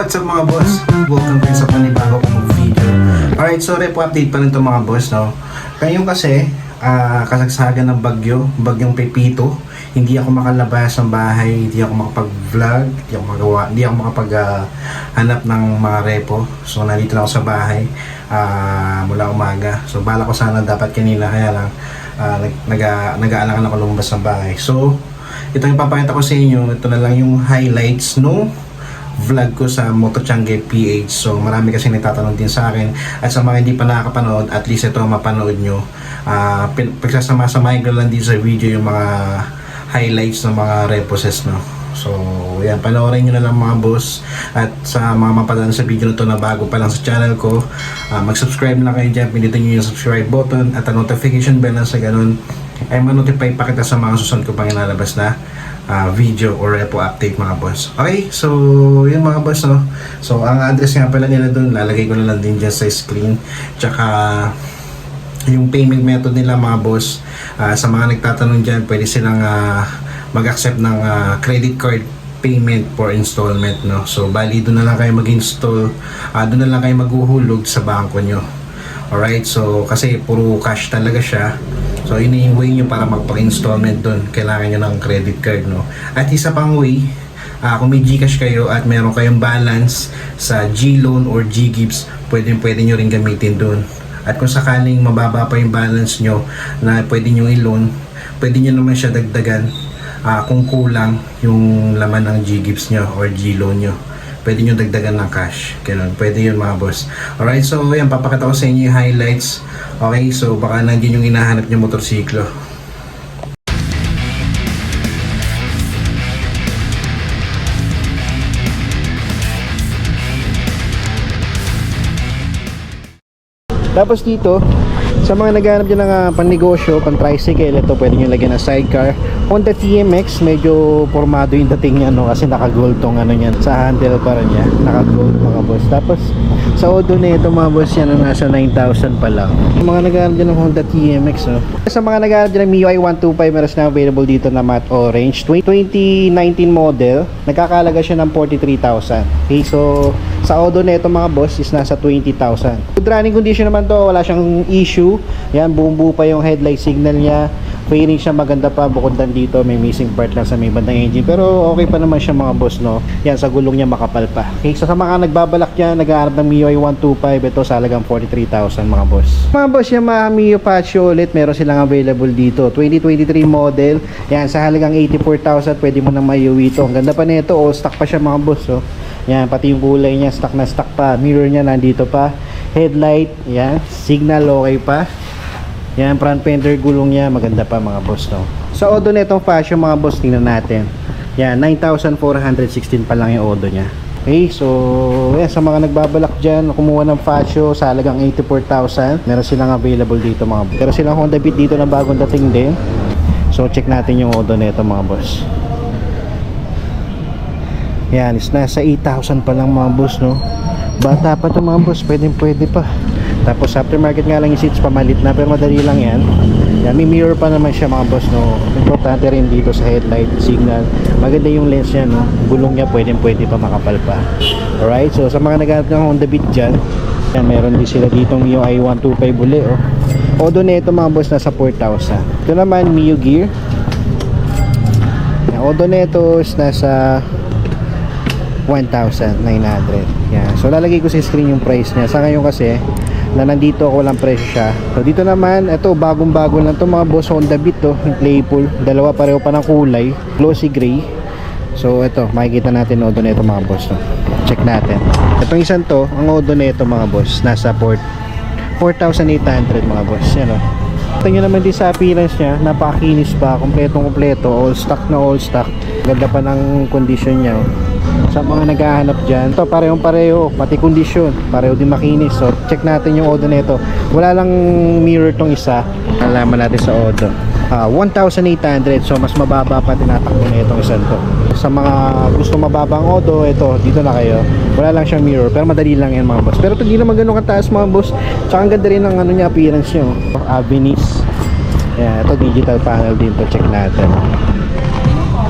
What's up mga boss? Welcome din sa panibago kong video. Alright, so repo update pa rin ito mga boss, no? Ngayon kasi, kasagsagan ng bagyong Pepito. Hindi ako makalabas ng bahay, hindi ako makapag-vlog, hindi ako makapag-hanap ng mga repo. So nandito na ako sa bahay mula umaga. So bala ko sana dapat kanina, kaya lang nag-aalangan ako lumabas ng bahay. So ito yung papakita ko sa inyo. Ito na lang yung highlights no vlog ko sa Motochangge PH. So marami kasi nagtatanong din sa akin, at sa mga hindi pa nakakapanood, at least ito mapanood nyo. Pagsasama-samahin ko lang din sa video yung mga highlights ng mga reposes, no. So yan, panoorin nyo na lang mga boss. At sa mga mapadaan sa video na to na bago pa lang sa channel ko, mag-subscribe na kayo dyan, pindutin nyo yung subscribe button at ang notification bell na sa ganun ay ma-notify pa kita sa mga susunod ko pang inalabas na video or repo update mga boss. Okay, so yun mga boss, no. So ang address nga pala nila doon, lalagay ko na lang din dyan sa screen. Tsaka yung payment method nila mga boss, sa mga nagtatanong dyan, pwede silang mag-accept ng credit card payment for installment, no. So bali doon na lang kayo mag-install, doon na lang kayo maghuhulog sa bangko nyo. Alright, so kasi puro cash talaga siya. So yun yung way nyo para magpa-installment doon, kailangan nyo ng credit card, no. At isa pang way, kung may Gcash kayo at meron kayong balance sa G-Loan or G-Gives, pwede nyo rin gamitin doon. At kung sakaling mababa pa yung balance nyo na pwede nyo i-loan, pwede nyo naman siya dagdagan kung kulang yung laman ng G-Gives nyo or G-Loan nyo. Pwede nyo dagdagan ng cash. Ganun. Pwede yun mga boss. Alright, so yan, papakita ko sa inyo yung highlights. Okay, so baka nandiyan yung hinahanap nyo motorsiklo. Tapos dito, sa mga naghahanap dyan ng pan-negosyo, pan-tricycle, ito pwede nyo lagyan ng sidecar. Honda TMX, medyo formado yung dating niya, no? Kasi naka-gold tong ano niyan, sa handlebar niya, naka-gold mga boss. Tapos sa Odo na ito mga boss, yan nasa 9,000 pa lang. Sa mga naghahanap dyan ng Honda TMX, no? Sa mga naghahanap dyan ng MIUI 125, meron na available dito na matte orange 2019 model, nagkakalaga siya ng 43,000. Okay, so sa Odo na ito mga boss is nasa 20,000. Good running condition naman to, wala siyang issue. Yan, buo pa yung headlight signal niya. Fairing siya, maganda pa. Bukod dito, may missing part lang sa may bandang engine, pero okay pa naman siya mga boss, no. Yan, sa gulong niya makapal pa. Okay, so sa mga nagbabalak niya, nag-aarap ng MIUI 125, ito sa halagang 43,000 mga boss. Mga boss, yung mga Mio Patio ulit, meron silang available dito. 2023 model. Yan, sa halagang 84,000, pwede mo nang maiuwi ito. Ang ganda pa nito, all stock pa siya mga boss, oh. Yan, pati yung kulay niya, stock na stock pa. Mirror niya nandito pa. Headlight, yan, signal okay pa. Yan, front fender, gulong niya, maganda pa mga boss, no. Sa Odo na itong Fashion mga boss, tingnan natin. Yan, 9,416 pa lang yung Odo niya. Okay, so yan, sa mga nagbabalak dyan, kumuha ng Fashion sa halagang 84,000, meron silang available dito mga boss. Pero silang Honda Beat dito na bagong dating din. So check natin yung Odo na ito mga boss. Yan, is nasa 8,000 pa lang mga boss, no. Bata pa ito mga boss, pwede pa. Tapos aftermarket nga lang yung seats, pamalit na, pero madali lang yan. Yan, may mirror pa naman siya mga boss, no. Importante rin dito sa headlight signal, maganda yung lens niya, no. Gulong niya pwede pa, makapal pa. Alright, so sa mga naghanap ng Honda Beat dyan, yan, meron din sila ditong MIUI 125 uli, oh. Odo na ito mga boss, nasa 4,000. Ito naman Mio Gear. Yan, Odo na ito is nasa 1,900. Yan, so lalagay ko sa screen yung price niya. Sa ngayon kasi na nandito ako, walang presyo siya. So dito naman, ito bagong-bago lang to mga boss, Honda Beat to, yung Playful. Dalawa pareho pa ng kulay, glossy gray. So ito, makikita natin Odo na ito mga boss, no? Check natin. Itong isang to, ang Odo na ito mga boss, nasa 4,800 mga boss. Yan, no? Ito nyo naman din sa appearance niya, napakakinis pa, kompletong-kompleto, all stock na all stock. Ganda pa ng condition niya, oh. Sa mga naghahanap dyan, ito parehong-pareho, pati kondisyon, pareho din makinis. So check natin yung Odo na ito. Wala lang mirror tong isa. Alaman natin sa Odo, 1,800. So mas mababa pa tinatakbo na itong isang to. Sa mga gusto mababang Odo, ito, dito na kayo. Wala lang siyang mirror, pero madali lang yan mga boss. Pero ito hindi naman ganun kataas mga boss. Tsaka ang ganda rin ng ano niya, appearance niya, Avenis. Yan, ito digital panel din to, check natin.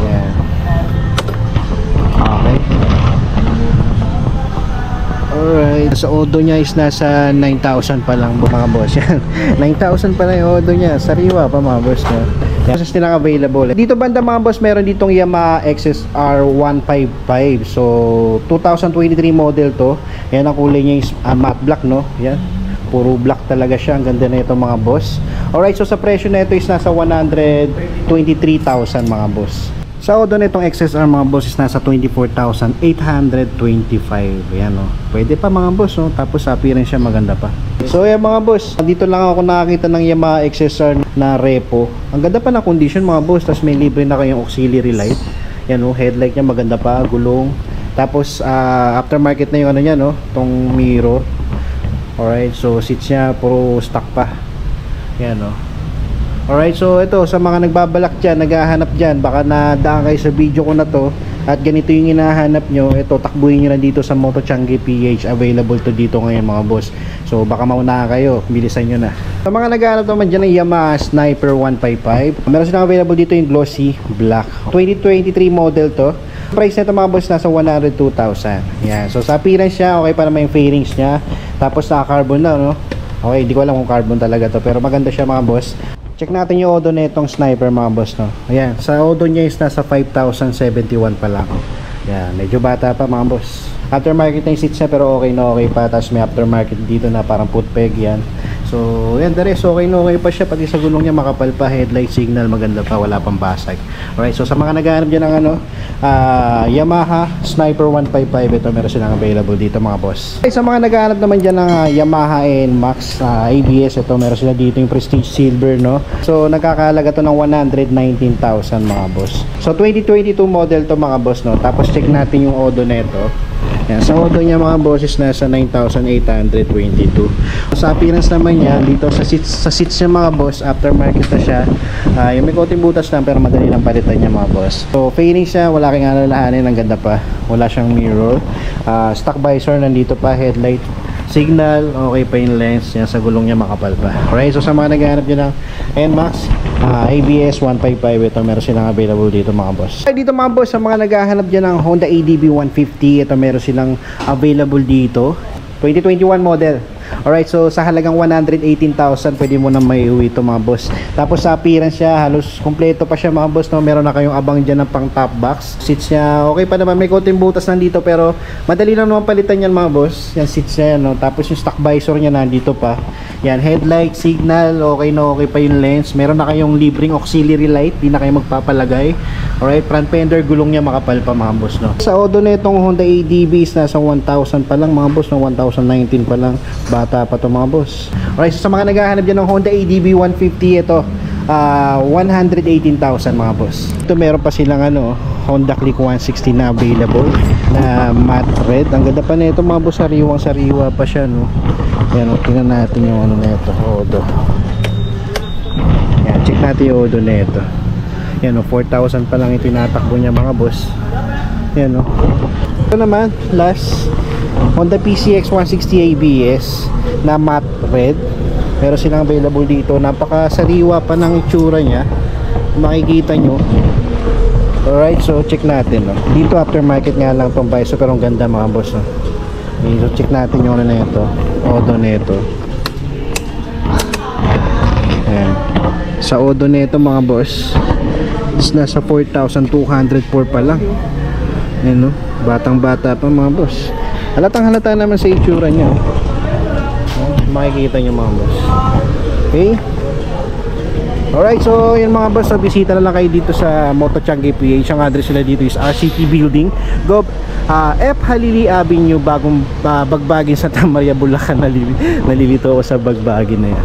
Yan. Okay. Sa Odo niya is nasa 9,000 pa lang mga boss. Yan. 9,000 pa lang yung Odo niya. Sariwa pa mga boss. No? Yan. Kasi nilang available. Dito banda mga boss, meron ditong Yamaha XSR 155. So 2023 model to. Yan ang kulay niya is matte black, no? Yan. Puro black talaga siya. Ang ganda na ito mga boss. Alright, so sa presyo na ito is nasa 123,000 mga boss. Sa Odo na itong XSR mga boss is nasa 24,825. Ayan o. Pwede pa mga boss, no? Tapos sa appearance siya maganda pa. So ayan mga boss, dito lang ako nakakita ng Yamaha XSR na repo. Ang ganda pa ng condition mga boss. Tapos may libre na kayong auxiliary light. Yan o, headlight niya maganda pa, gulong. Tapos aftermarket na yung ano niya, no? Tong mirror. Alright, so seats niya puro stock pa. Yan o. Alright, so ito sa mga nagbabalak dyan, naghahanap dyan, baka nadaan kayo sa video ko na to at ganito yung hinahanap nyo, ito takbuhin nyo lang dito sa Moto Changi PH. Available to dito ngayon mga boss. So baka mauna kayo, bilisan nyo na. Sa mga naghahanap naman dyan ng Yamaha Sniper 155, meron silang available dito yung glossy black 2023 model to. Price nito mga boss nasa 102,000. Yan. So sa appearance niya, okay pa naman yung fairings niya. Tapos naka-carbon na, no? Okay, hindi ko alam kung carbon talaga to, pero maganda siya mga boss. Check natin yung Odo na itong Sniper mga boss, no? Ayan, sa Odo niya is nasa 5,071 pa lang. Ayan, medyo bata pa mga boss. Aftermarket na yung seats niya pero okay na okay pa. Tapos may aftermarket dito na parang put peg yan. So, yan, the rest okay na okay pa siya. Pati sa gulong niya makapal pa, headlight signal maganda pa, wala pang basag. Alright, so sa mga naghahanap dyan ng ano, Yamaha Sniper 155, ito meron silang available dito mga boss. Okay, sa mga naghahanap naman dyan ng Yamaha NMAX ABS, ito meron sila dito yung Prestige Silver, no? So nagkakahalaga to ng 119,000 mga boss. So 2022 model to mga boss, no? Tapos check natin yung Odo na ito. Yan, sa Odo niya mga bosses nasa 9,822. Sa appearance naman niya dito sa seats niya mga boss, aftermarket na siya. Yung may konting butas lang pero madali lang palitan niya mga boss. So fairings siya, wala kang alalahanin, ang ganda pa. Wala siyang mirror. Stock visor nandito pa, headlight signal, okay pa yung lens niya, sa gulong niya makapal pa. Alright, so sa mga naghahanap niyo ng NMAX ABS 155, ito meron silang available dito mga boss. Dito mga boss, sa mga naghahanap dyan ng Honda ADB 150, ito meron silang available dito, 2021 model. Alright, so sa halagang 118,000 pwede mo na may uwi ito mga boss. Tapos sa appearance siya, halos kompleto pa siya mga boss, no? Meron na kayong abang dyan ng pang top box. Seats niya, okay pa naman, may konting butas nandito pero madali lang naman palitan yan mga boss. Yan seats niya, no? Tapos yung stock visor niya nandito pa. Yan, headlight, signal, okay na okay pa yung lens. Meron na kayong libreng auxiliary light, di na kayo magpapalagay. Alright, front fender, gulong niya makapal pa mga boss, no? Sa Odo na itong Honda ADB is nasa 1,000 pa lang mga boss, no? 1,019 pa lang. Bata pa to mga boss. Alright, so sa mga naghahanap dyan ng Honda ADB 150, ito 118,000 mga boss. Ito meron pa silang ano, Honda Click 160 na available na matte red. Ang ganda pa nito mga boss, sariwang-sariwa pa siya, no? Yan, tingnan natin yung ano nito, Odo. Yan, check natin yung Odo nito. Yan, 4,000 pa lang yung tinatakbo niya mga boss. Yan, no? Ito naman, last Honda PCX 160 ABS na matte red. Meron silang available dito. Napakasariwa pa ng itsura niya, makikita nyo. Alright, so check natin, no? Dito aftermarket nga lang itong visor pero ang ganda mga boss, no? Okay, so check natin yung ano na ito, Odo na ito. Ayan. Sa Odo na ito mga boss is nasa 4,204 pa lang. Ayan, no? Batang bata pa mga boss. Halatang halata naman sa itsura niya. Makikita nyo mga boss. Okay. Alright, so yun mga boss, so bisita na lang kayo dito sa Moto Changi PH. Ang address nila dito is RCT Building, Gov F. Halili Avenue, bagong Bagbagin, Santa Maria, Bulacan. Nalilito ako sa Bagbagin na yan.